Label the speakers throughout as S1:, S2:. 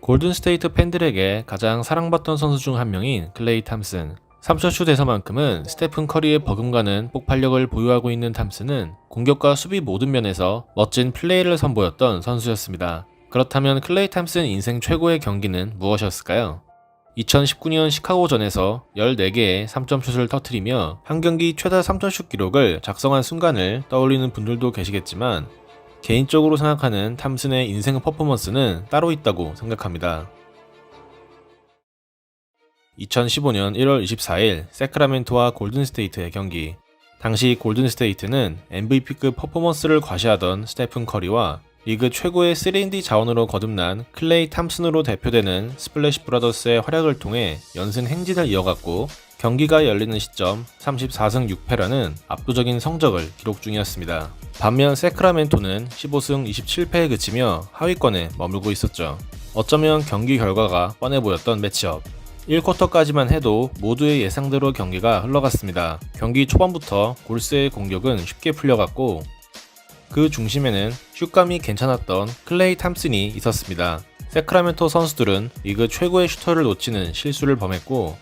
S1: 골든스테이트 팬들에게 가장 사랑받던 선수 중 한 명인 클레이 탐슨. 3점슛에서만큼은 스테픈 커리의 버금가는 폭발력을 보유하고 있는 탐슨은 공격과 수비 모든 면에서 멋진 플레이를 선보였던 선수였습니다. 그렇다면 클레이 탐슨 인생 최고의 경기는 무엇이었을까요? 2019년 시카고전에서 14개의 3점슛을 터뜨리며 한 경기 최다 3점슛 기록을 작성한 순간을 떠올리는 분들도 계시겠지만 개인적으로 생각하는 탐슨의 인생 퍼포먼스는 따로 있다고 생각합니다. 2015년 1월 24일 세크라멘토와 골든스테이트의 경기. 당시 골든스테이트는 MVP급 퍼포먼스를 과시하던 스테픈 커리와 리그 최고의 3&D 자원으로 거듭난 클레이 탐슨으로 대표되는 스플래시 브라더스의 활약을 통해 연승 행진을 이어갔고, 경기가 열리는 시점 34승 6패라는 압도적인 성적을 기록 중이었습니다. 반면 세크라멘토는 15승 27패에 그치며 하위권에 머물고 있었죠. 어쩌면 경기 결과가 뻔해 보였던 매치업. 1쿼터까지만 해도 모두의 예상대로 경기가 흘러갔습니다. 경기 초반부터 골스의 공격은 쉽게 풀려갔고, 그 중심에는 슛감이 괜찮았던 클레이 탐슨이 있었습니다. 세크라멘토 선수들은 리그 최고의 슈터를 놓치는 실수를 범했고,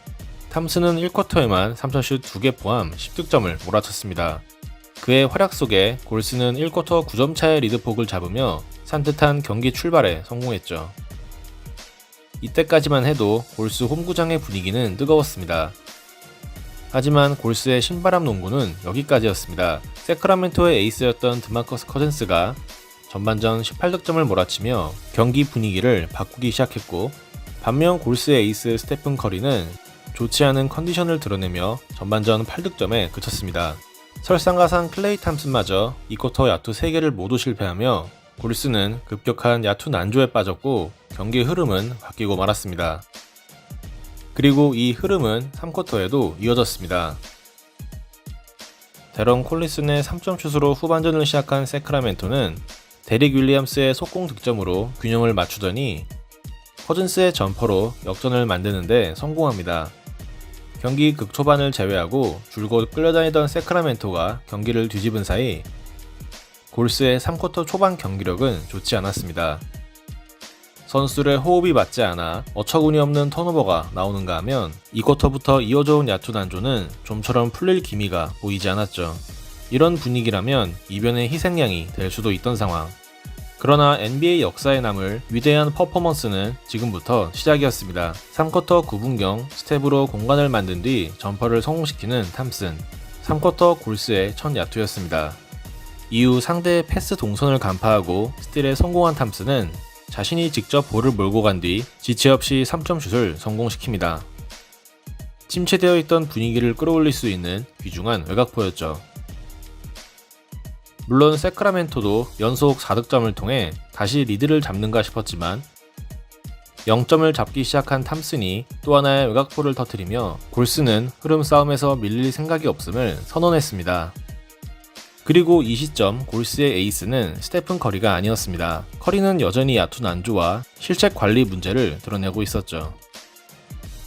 S1: 탐슨은 1쿼터에만 3점슛 2개 포함 10득점을 몰아쳤습니다. 그의 활약 속에 골스는 1쿼터 9점 차의 리드폭을 잡으며 산뜻한 경기 출발에 성공했죠. 이때까지만 해도 골스 홈구장의 분위기는 뜨거웠습니다. 하지만 골스의 신바람 농구는 여기까지였습니다. 세크라멘토의 에이스였던 드마커스 커즌스가 전반전 18득점을 몰아치며 경기 분위기를 바꾸기 시작했고, 반면 골스의 에이스 스테픈 커리는 좋지 않은 컨디션을 드러내며 전반전 8득점에 그쳤습니다. 설상가상 클레이 탐슨마저 2쿼터 야투 3개를 모두 실패하며 골스는 급격한 야투 난조에 빠졌고, 경기 흐름은 바뀌고 말았습니다. 그리고 이 흐름은 3쿼터에도 이어졌습니다. 데런 콜리슨의 3점슛으로 후반전을 시작한 세크라멘토는 데릭 윌리엄스의 속공 득점으로 균형을 맞추더니 커즌스의 점퍼로 역전을 만드는데 성공합니다. 경기 극초반을 제외하고 줄곧 끌려다니던 세크라멘토가 경기를 뒤집은 사이 골스의 3쿼터 초반 경기력은 좋지 않았습니다. 선수들의 호흡이 맞지 않아 어처구니 없는 턴오버가 나오는가 하면 2쿼터부터 이어져온 야투 난조는 좀처럼 풀릴 기미가 보이지 않았죠. 이런 분위기라면 이변의 희생양이 될 수도 있던 상황. 그러나 NBA 역사에 남을 위대한 퍼포먼스는 지금부터 시작이었습니다. 3쿼터 9분경 스텝으로 공간을 만든 뒤 점퍼를 성공시키는 탐슨. 3쿼터 골스의 첫 야투였습니다. 이후 상대의 패스 동선을 간파하고 스틸에 성공한 탐슨은 자신이 직접 볼을 몰고 간 뒤 지체 없이 3점슛을 성공시킵니다. 침체되어 있던 분위기를 끌어올릴 수 있는 귀중한 외곽포였죠. 물론 세크라멘토도 연속 4득점을 통해 다시 리드를 잡는가 싶었지만 0점을 잡기 시작한 탐슨이 또 하나의 외곽포를 터뜨리며 골스는 흐름 싸움에서 밀릴 생각이 없음을 선언했습니다. 그리고 이 시점 골스의 에이스는 스테픈 커리가 아니었습니다. 커리는 여전히 야투 난조와 실책 관리 문제를 드러내고 있었죠.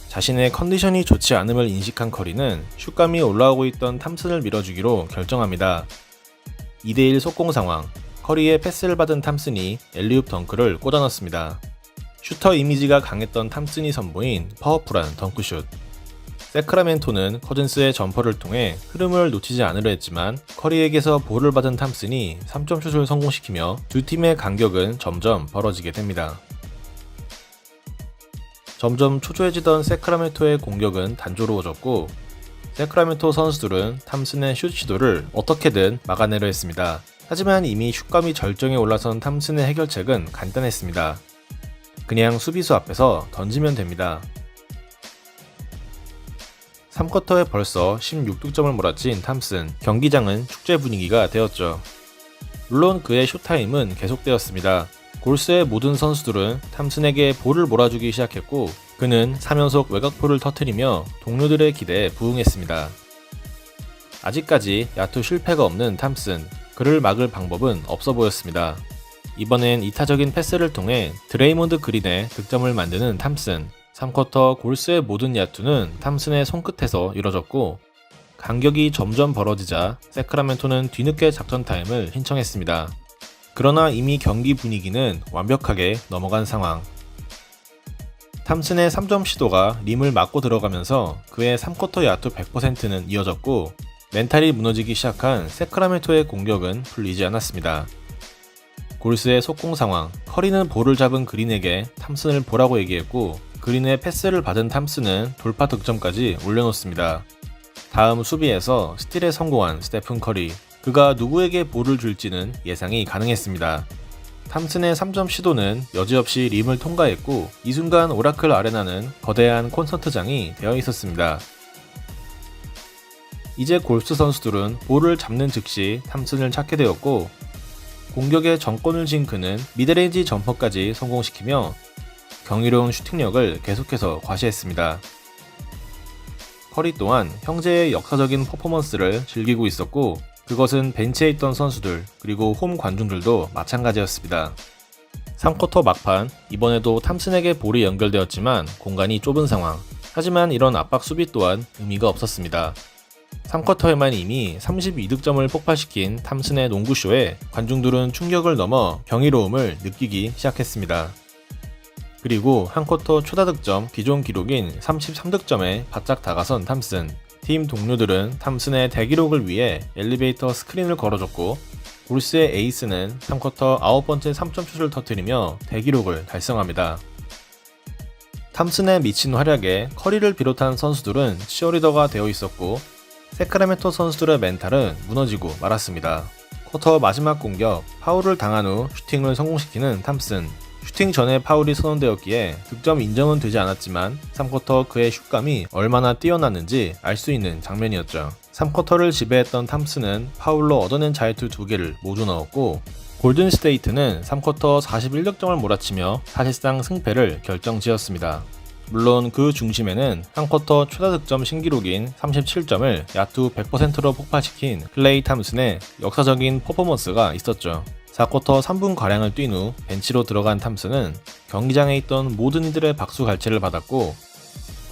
S1: 자신의 컨디션이 좋지 않음을 인식한 커리는 슛감이 올라오고 있던 탐슨을 밀어주기로 결정합니다. 2대1 속공 상황, 커리의 패스를 받은 탐슨이 엘리웁 덩크를 꽂아넣습니다. 슈터 이미지가 강했던 탐슨이 선보인 파워풀한 덩크슛. 세크라멘토는 커즌스의 점퍼를 통해 흐름을 놓치지 않으려 했지만 커리에게서 볼을 받은 탐슨이 3점슛을 성공시키며 두 팀의 간격은 점점 벌어지게 됩니다. 점점 초조해지던 세크라멘토의 공격은 단조로워졌고, 세크라멘토 선수들은 탐슨의 슛 시도를 어떻게든 막아내려 했습니다. 하지만 이미 슛감이 절정에 올라선 탐슨의 해결책은 간단했습니다. 그냥 수비수 앞에서 던지면 됩니다. 3쿼터에 벌써 16득점을 몰아친 탐슨. 경기장은 축제 분위기가 되었죠. 물론 그의 슛타임은 계속되었습니다. 골스의 모든 선수들은 탐슨에게 볼을 몰아주기 시작했고, 그는 3연속 외곽포를 터뜨리며 동료들의 기대에 부응했습니다. 아직까지 야투 실패가 없는 탐슨. 그를 막을 방법은 없어 보였습니다. 이번엔 이타적인 패스를 통해 드레이몬드 그린의 득점을 만드는 탐슨. 3쿼터 골스의 모든 야투는 탐슨의 손끝에서 이뤄졌고, 간격이 점점 벌어지자 세크라멘토는 뒤늦게 작전 타임을 신청했습니다. 그러나 이미 경기 분위기는 완벽하게 넘어간 상황. 탐슨의 3점 시도가 림을 맞고 들어가면서 그의 3쿼터 야투 100%는 이어졌고 멘탈이 무너지기 시작한 세크라멘토의 공격은 풀리지 않았습니다. 골스의 속공 상황, 커리는 볼을 잡은 그린에게 탐슨을 보라고 얘기했고 그린의 패스를 받은 탐슨은 돌파 득점까지 올려놓습니다. 다음 수비에서 스틸에 성공한 스테픈 커리, 그가 누구에게 볼을 줄지는 예상이 가능했습니다. 탐슨의 3점 시도는 여지없이 림을 통과했고 이 순간 오라클 아레나는 거대한 콘서트장이 되어 있었습니다. 이제 골스 선수들은 볼을 잡는 즉시 탐슨을 찾게 되었고 공격의 정권을 쥔 그는 미드레인지 점퍼까지 성공시키며 경이로운 슈팅력을 계속해서 과시했습니다. 커리 또한 형제의 역사적인 퍼포먼스를 즐기고 있었고 그것은 벤치에 있던 선수들 그리고 홈 관중들도 마찬가지였습니다. 3쿼터 막판, 이번에도 탐슨에게 볼이 연결되었지만 공간이 좁은 상황. 하지만 이런 압박 수비 또한 의미가 없었습니다. 3쿼터에만 이미 32득점을 폭발시킨 탐슨의 농구쇼에 관중들은 충격을 넘어 경이로움을 느끼기 시작했습니다. 그리고 한 쿼터 초다득점 기존 기록인 33득점에 바짝 다가선 탐슨. 팀 동료들은 탐슨의 대기록을 위해 엘리베이터 스크린을 걸어줬고 골스의 에이스는 3쿼터 9번째 3점슛을 터뜨리며 대기록을 달성합니다. 탐슨의 미친 활약에 커리를 비롯한 선수들은 치어리더가 되어 있었고 세크라멘토 선수들의 멘탈은 무너지고 말았습니다. 쿼터 마지막 공격, 파울을 당한 후 슈팅을 성공시키는 탐슨. 슈팅 전에 파울이 선언되었기에 득점 인정은 되지 않았지만 3쿼터 그의 슛감이 얼마나 뛰어났는지 알 수 있는 장면이었죠. 3쿼터를 지배했던 탐슨은 파울로 얻어낸 자유투 2개를 모두 넣었고 골든스테이트는 3쿼터 41득점을 몰아치며 사실상 승패를 결정지었습니다. 물론 그 중심에는 한 쿼터 최다득점 신기록인 37점을 야투 100%로 폭발시킨 클레이 탐슨의 역사적인 퍼포먼스가 있었죠. 4쿼터 3분가량을 뛴 후 벤치로 들어간 탐슨은 경기장에 있던 모든 이들의 박수 갈채를 받았고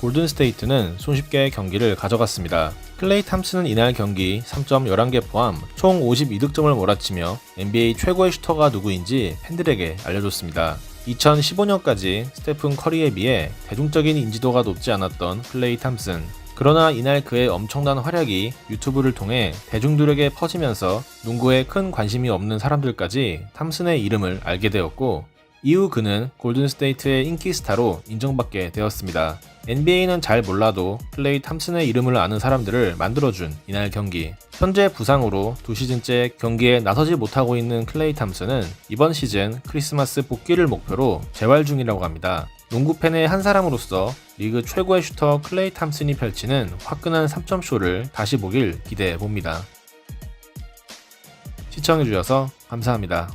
S1: 골든스테이트는 손쉽게 경기를 가져갔습니다. 클레이 탐슨은 이날 경기 3점 11개 포함 총 52득점을 몰아치며 NBA 최고의 슈터가 누구인지 팬들에게 알려줬습니다. 2015년까지 스테픈 커리에 비해 대중적인 인지도가 높지 않았던 클레이 탐슨. 그러나 이날 그의 엄청난 활약이 유튜브를 통해 대중들에게 퍼지면서 농구에 큰 관심이 없는 사람들까지 탐슨의 이름을 알게 되었고 이후 그는 골든스테이트의 인기 스타로 인정받게 되었습니다. NBA는 잘 몰라도 클레이 탐슨의 이름을 아는 사람들을 만들어준 이날 경기. 현재 부상으로 2시즌째 경기에 나서지 못하고 있는 클레이 탐슨은 이번 시즌 크리스마스 복귀를 목표로 재활 중이라고 합니다. 농구 팬의 한 사람으로서 리그 최고의 슈터 클레이 탐슨이 펼치는 화끈한 3점쇼를 다시 보길 기대해봅니다. 시청해주셔서 감사합니다.